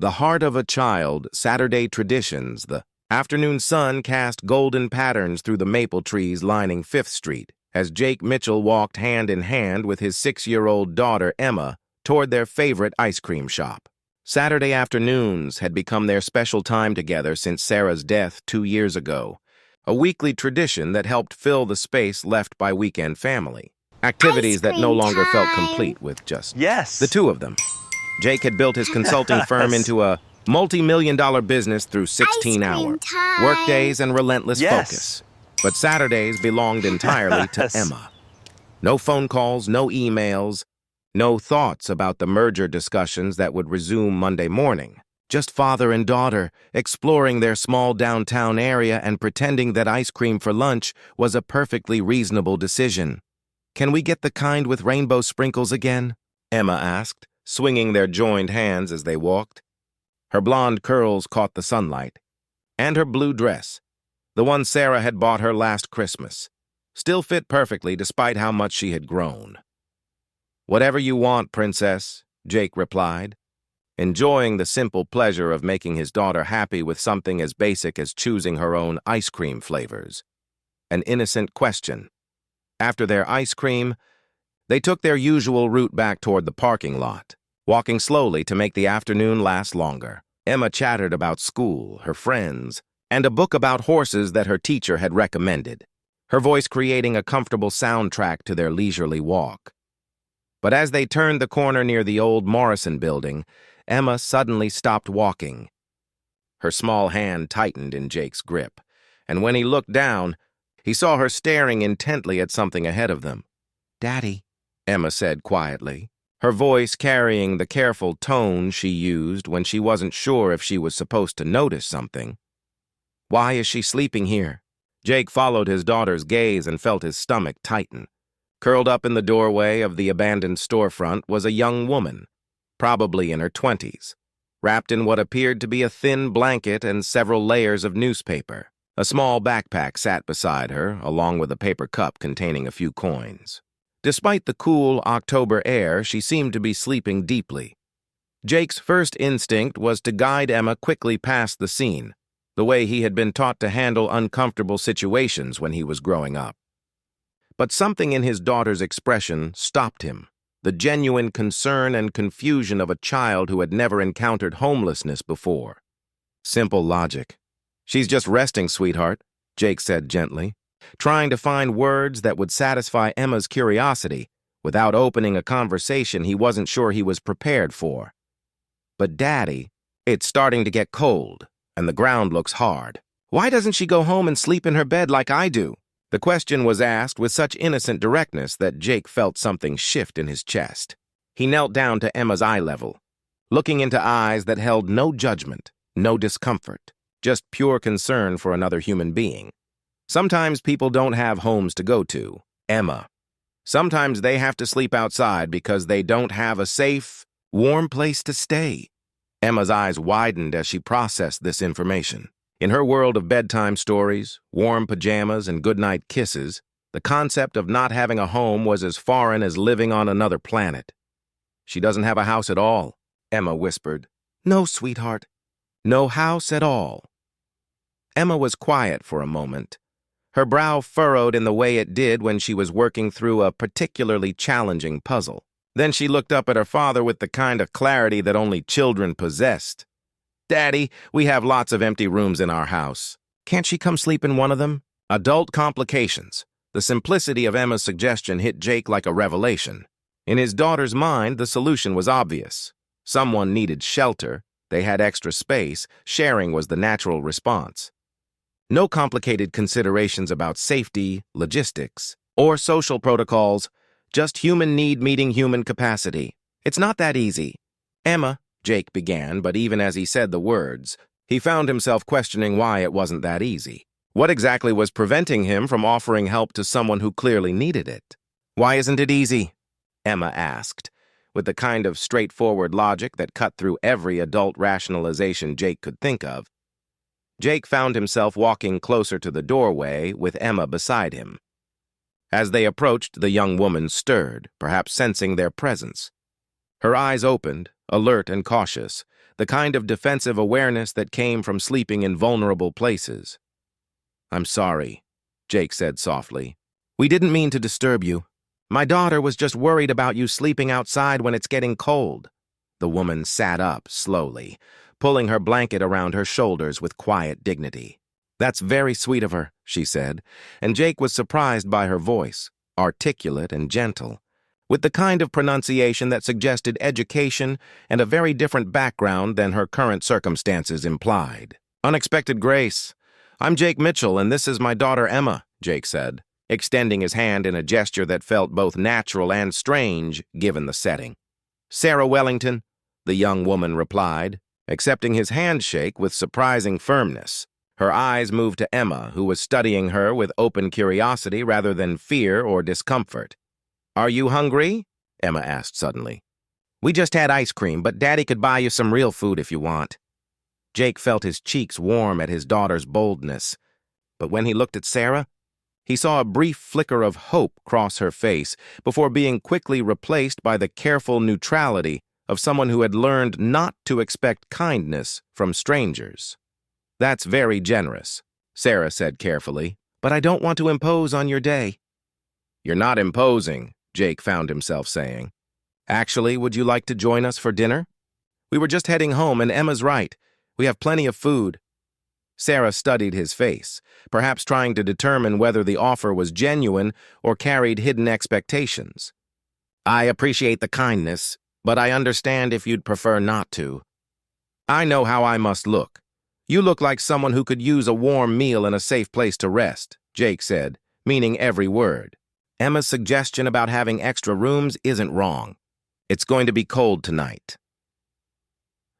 The heart of a child, Saturday traditions, the afternoon sun cast golden patterns through the maple trees lining 5th Street as Jake Mitchell walked hand in hand with his 6-year-old daughter, Emma, toward their favorite ice cream shop. Saturday afternoons had become their special time together since Sarah's death 2 years ago, a weekly tradition that helped fill the space left by weekend family. Activities that no longer felt complete with just the two of them. Jake had built his consulting firm into a multi-million-dollar business through 16-hour workdays and relentless focus. But Saturdays belonged entirely to Emma. No phone calls, no emails, no thoughts about the merger discussions that would resume Monday morning. Just father and daughter exploring their small downtown area and pretending that ice cream for lunch was a perfectly reasonable decision. "Can we get the kind with rainbow sprinkles again?" Emma asked, swinging their joined hands as they walked. Her blonde curls caught the sunlight, and her blue dress, the one Sarah had bought her last Christmas, still fit perfectly despite how much she had grown. "Whatever you want, Princess," Jake replied, enjoying the simple pleasure of making his daughter happy with something as basic as choosing her own ice cream flavors. An innocent question. After their ice cream, they took their usual route back toward the parking lot, walking slowly to make the afternoon last longer. Emma chattered about school, her friends, and a book about horses that her teacher had recommended, her voice creating a comfortable soundtrack to their leisurely walk. But as they turned the corner near the old Morrison building, Emma suddenly stopped walking. Her small hand tightened in Jake's grip, and when he looked down, he saw her staring intently at something ahead of them. "Daddy," Emma said quietly, her voice carrying the careful tone she used when she wasn't sure if she was supposed to notice something. "Why is she sleeping here?" Jake followed his daughter's gaze and felt his stomach tighten. Curled up in the doorway of the abandoned storefront was a young woman, probably in her 20s, wrapped in what appeared to be a thin blanket and several layers of newspaper. A small backpack sat beside her, along with a paper cup containing a few coins. Despite the cool October air, she seemed to be sleeping deeply. Jake's first instinct was to guide Emma quickly past the scene, the way he had been taught to handle uncomfortable situations when he was growing up. But something in his daughter's expression stopped him, the genuine concern and confusion of a child who had never encountered homelessness before. Simple logic. "She's just resting, sweetheart," Jake said gently, trying to find words that would satisfy Emma's curiosity without opening a conversation he wasn't sure he was prepared for. "But Daddy, it's starting to get cold, and the ground looks hard. Why doesn't she go home and sleep in her bed like I do?" The question was asked with such innocent directness that Jake felt something shift in his chest. He knelt down to Emma's eye level, looking into eyes that held no judgment, no discomfort, just pure concern for another human being. Sometimes people don't have homes to go to, Emma. Sometimes they have to sleep outside because they don't have a safe, warm place to stay. Emma's eyes widened as she processed this information. In her world of bedtime stories, warm pajamas, and goodnight kisses, the concept of not having a home was as foreign as living on another planet. "She doesn't have a house at all," Emma whispered. "No, sweetheart. No house at all." Emma was quiet for a moment, her brow furrowed in the way it did when she was working through a particularly challenging puzzle. Then she looked up at her father with the kind of clarity that only children possessed. "Daddy, we have lots of empty rooms in our house. Can't she come sleep in one of them?" Adult complications. The simplicity of Emma's suggestion hit Jake like a revelation. In his daughter's mind, the solution was obvious. Someone needed shelter, they had extra space, sharing was the natural response. No complicated considerations about safety, logistics, or social protocols, just human need meeting human capacity. "It's not that easy." "Emma," Jake began, but even as he said the words, he found himself questioning why it wasn't that easy. What exactly was preventing him from offering help to someone who clearly needed it? "Why isn't it easy?" Emma asked, with the kind of straightforward logic that cut through every adult rationalization Jake could think of. Jake found himself walking closer to the doorway with Emma beside him. As they approached, the young woman stirred, perhaps sensing their presence. Her eyes opened, alert and cautious, the kind of defensive awareness that came from sleeping in vulnerable places. "I'm sorry," Jake said softly. "We didn't mean to disturb you. My daughter was just worried about you sleeping outside when it's getting cold." The woman sat up slowly, pulling her blanket around her shoulders with quiet dignity. "That's very sweet of her," she said, and Jake was surprised by her voice, articulate and gentle, with the kind of pronunciation that suggested education and a very different background than her current circumstances implied. "Unexpected grace. I'm Jake Mitchell, and this is my daughter Emma," Jake said, extending his hand in a gesture that felt both natural and strange given the setting. "Sarah Wellington," the young woman replied, accepting his handshake with surprising firmness. Her eyes moved to Emma, who was studying her with open curiosity rather than fear or discomfort. "Are you hungry?" Emma asked suddenly. "We just had ice cream, but Daddy could buy you some real food if you want." Jake felt his cheeks warm at his daughter's boldness, but when he looked at Sarah, he saw a brief flicker of hope cross her face before being quickly replaced by the careful neutrality of someone who had learned not to expect kindness from strangers. "That's very generous," Sarah said carefully, "but I don't want to impose on your day." "You're not imposing," Jake found himself saying. "Actually, would you like to join us for dinner? We were just heading home, and Emma's right. We have plenty of food." Sarah studied his face, perhaps trying to determine whether the offer was genuine or carried hidden expectations. "I appreciate the kindness, but I understand if you'd prefer not to. I know how I must look. You look like someone who could use a warm meal and a safe place to rest," Jake said, meaning every word. "Emma's suggestion about having extra rooms isn't wrong. It's going to be cold tonight."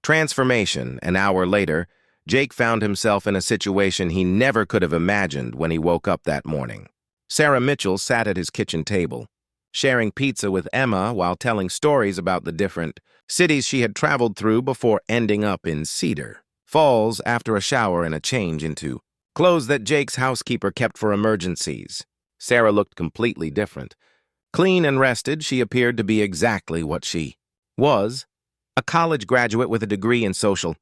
Transformation. An hour later, Jake found himself in a situation he never could have imagined when he woke up that morning. Sarah Mitchell sat at his kitchen table, sharing pizza with Emma while telling stories about the different cities she had traveled through before ending up in Cedar Falls after a shower and a change into clothes that Jake's housekeeper kept for emergencies. Sarah looked completely different. Clean and rested, she appeared to be exactly what she was, a college graduate with a degree in social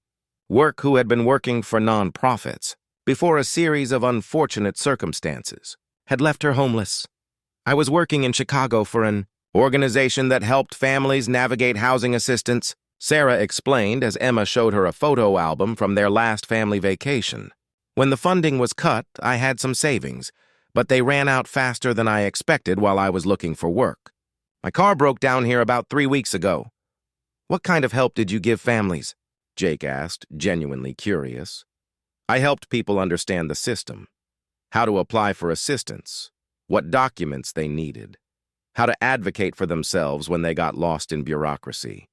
work who had been working for nonprofits before a series of unfortunate circumstances had left her homeless. "I was working in Chicago for an organization that helped families navigate housing assistance," Sarah explained as Emma showed her a photo album from their last family vacation. "When the funding was cut, I had some savings, but they ran out faster than I expected while I was looking for work. My car broke down here about 3 weeks ago." "What kind of help did you give families?" Jake asked, genuinely curious. "I helped people understand the system, how to apply for assistance, what documents they needed, how to advocate for themselves when they got lost in bureaucracy.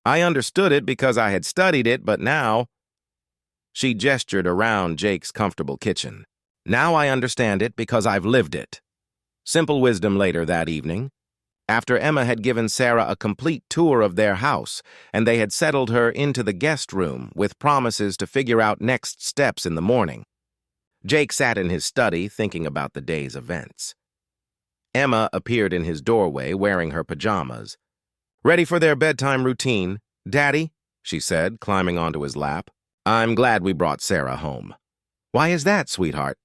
I understood it because I had studied it, but now—" She gestured around Jake's comfortable kitchen. "Now I understand it because I've lived it." Simple wisdom later that evening, after Emma had given Sarah a complete tour of their house and they had settled her into the guest room with promises to figure out next steps in the morning. Jake sat in his study thinking about the day's events. Emma appeared in his doorway wearing her pajamas. "Ready for their bedtime routine, Daddy?" she said, climbing onto his lap. "I'm glad we brought Sarah home." "Why is that, sweetheart?"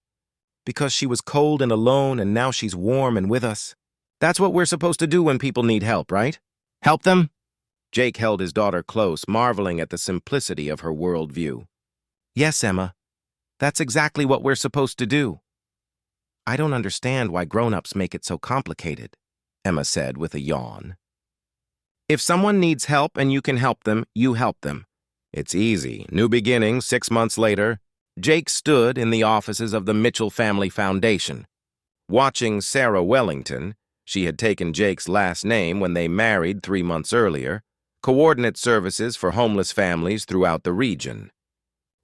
"Because she was cold and alone and now she's warm and with us. That's what we're supposed to do when people need help, right? Help them?" Jake held his daughter close, marveling at the simplicity of her worldview. "Yes, Emma. That's exactly what we're supposed to do." "I don't understand why grown-ups make it so complicated," Emma said with a yawn. "If someone needs help and you can help them, you help them. It's easy." New beginnings. 6 months later, Jake stood in the offices of the Mitchell Family Foundation, watching Sarah Wellington, she had taken Jake's last name when they married 3 months earlier, coordinate services for homeless families throughout the region.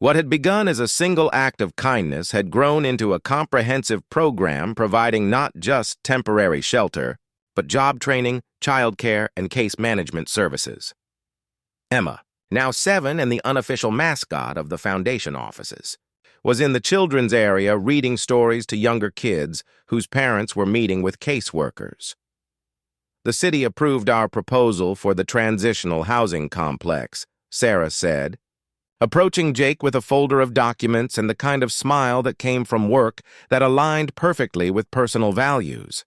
What had begun as a single act of kindness had grown into a comprehensive program providing not just temporary shelter, but job training, childcare, and case management services. Emma, now 7 and the unofficial mascot of the foundation offices, was in the children's area reading stories to younger kids whose parents were meeting with caseworkers. "The city approved our proposal for the transitional housing complex," Sarah said, approaching Jake with a folder of documents and the kind of smile that came from work that aligned perfectly with personal values.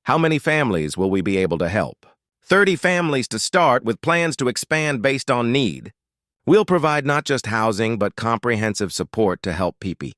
How many families will we be able to help? 30 families to start, with plans to expand based on need. We'll provide not just housing but comprehensive support to help people